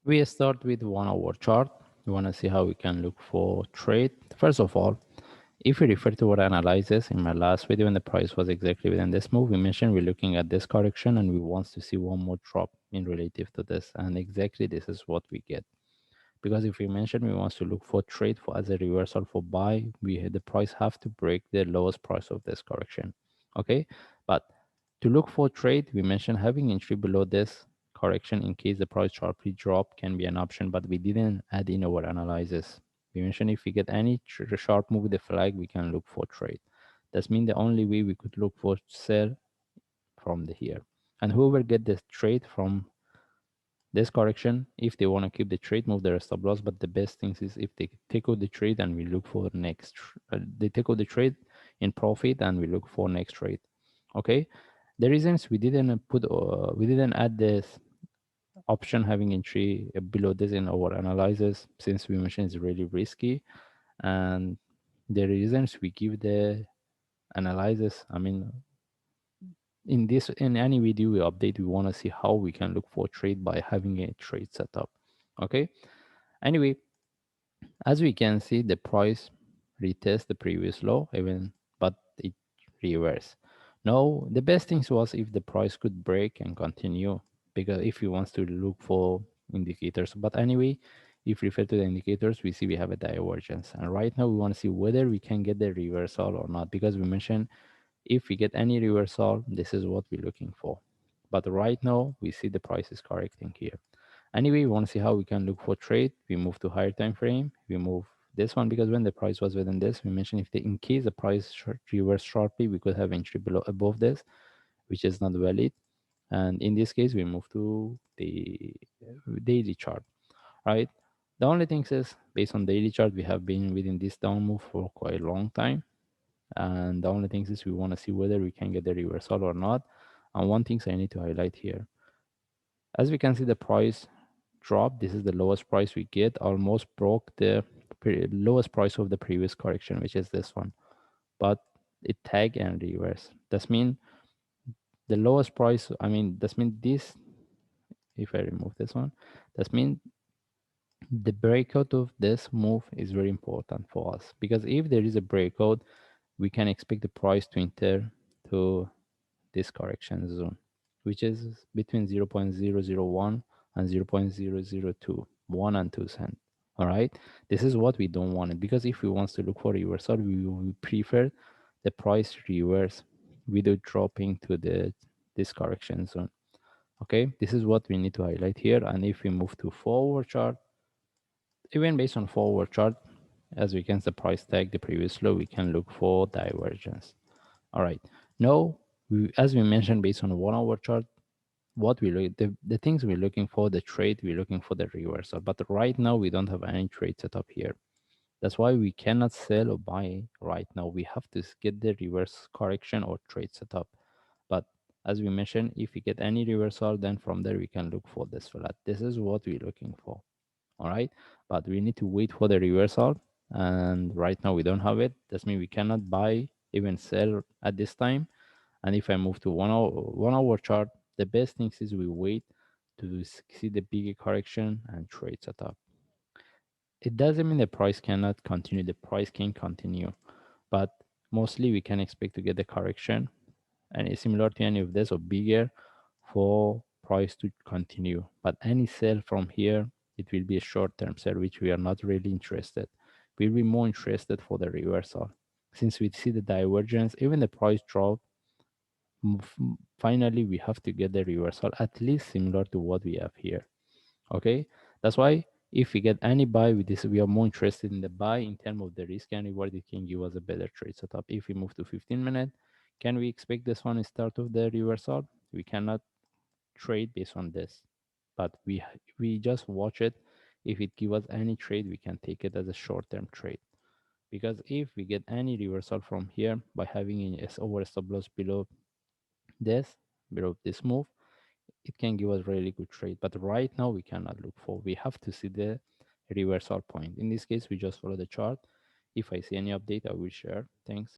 We start with 1 hour chart. We want to see how we can look for trade. First of all, if we refer to our analysis in my last video when the price was exactly within this move, we mentioned we're looking at this correction and we want to see one more drop in relative to this. And exactly this is what we get. Because if we mention we want to look for trade for as a reversal for buy, the price have to break the lowest price of this correction. Okay, but to look for trade, we mentioned having entry below this correction in case the price sharply drop can be an option, but we didn't add in our analysis. We mentioned if we get any sharp move with the flag, we can look for trade. That's mean the only way we could look for sell from the here. And whoever get the trade from this correction, if they want to keep the trade, move their stop loss. But the best things is if they take out the trade and we look for next, they take out the trade in profit and we look for next trade. Okay, the reasons we didn't add this option having entry below this in our analysis, since we mentioned it's really risky. And the reasons we give the analysis, I mean, in any video we update, we want to see how we can look for trade by having a trade setup. Okay, anyway, as we can see, the price retest the previous low even, but it reversed. Now the best thing was if the price could break and continue, because if he wants to look for indicators. But anyway, if we refer to the indicators, we see we have a divergence, and right now we want to see whether we can get the reversal or not, because we mentioned if we get any reversal, this is what we're looking for. But right now we see the price is correcting here. Anyway, we want to see how we can look for trade. We move to higher time frame. We move this one because when the price was within this, we mentioned if in case the price reverse sharply, we could have entry below above this, which is not valid. And in this case, we move to the daily chart, right? The only thing is based on daily chart, we have been within this down move for quite a long time. And the only thing is we want to see whether we can get the reversal or not. And one thing I need to highlight here, as we can see, the price drop. This is the lowest price we get, almost broke the lowest price of the previous correction, which is this one, but it tag and reverse. That's mean the lowest price, I mean, that's mean this, if I remove this one, that's mean the breakout of this move is very important for us, because if there is a breakout, we can expect the price to enter to this correction zone, which is between 0.001 and 0.002, 1 and 2 cents. All right, this is what we don't want it, because if we want to look for reversal, we will prefer the price reverse without dropping to the this correction zone. Okay, this is what we need to highlight here. And if we move to forward chart, even based on forward chart, as we can see the price tag the previous low, we can look for divergence. All right, now as we mentioned, based on 1 hour chart, what we look the things we're looking for, the trade we're looking for, the reversal. But right now we don't have any trade set up here. That's why we cannot sell or buy right now. We have to get the reverse correction or trade set up. But as we mentioned, if we get any reversal, then from there we can look for this flat. This is what we're looking for. All right, but we need to wait for the reversal, and right now we don't have it. That means we cannot buy, even sell at this time. And if I move to 1 hour chart, the best thing is we wait to see the bigger correction and trade setup. It doesn't mean the price cannot continue. The price can continue, but mostly we can expect to get the correction, and it's similar to any of this or bigger for price to continue. But any sell from here, it will be a short-term sell, which we are not really interested. We'll be more interested for the reversal. Since we see the divergence, even the price drop, finally we have to get the reversal at least similar to what we have here. Okay, that's why if we get any buy with this, we are more interested in the buy in terms of the risk and reward. It can give us a better trade setup. If we move to 15 minute, can we expect this one is start of the reversal? We cannot trade based on this, but we just watch it. If it give us any trade, we can take it as a short-term trade, because if we get any reversal from here by having an S over stop loss this below this move, it can give us really good trade. But right now we cannot look for, we have to see the reversal point. In this case, we just follow the chart. If I see any update, I will share. Thanks.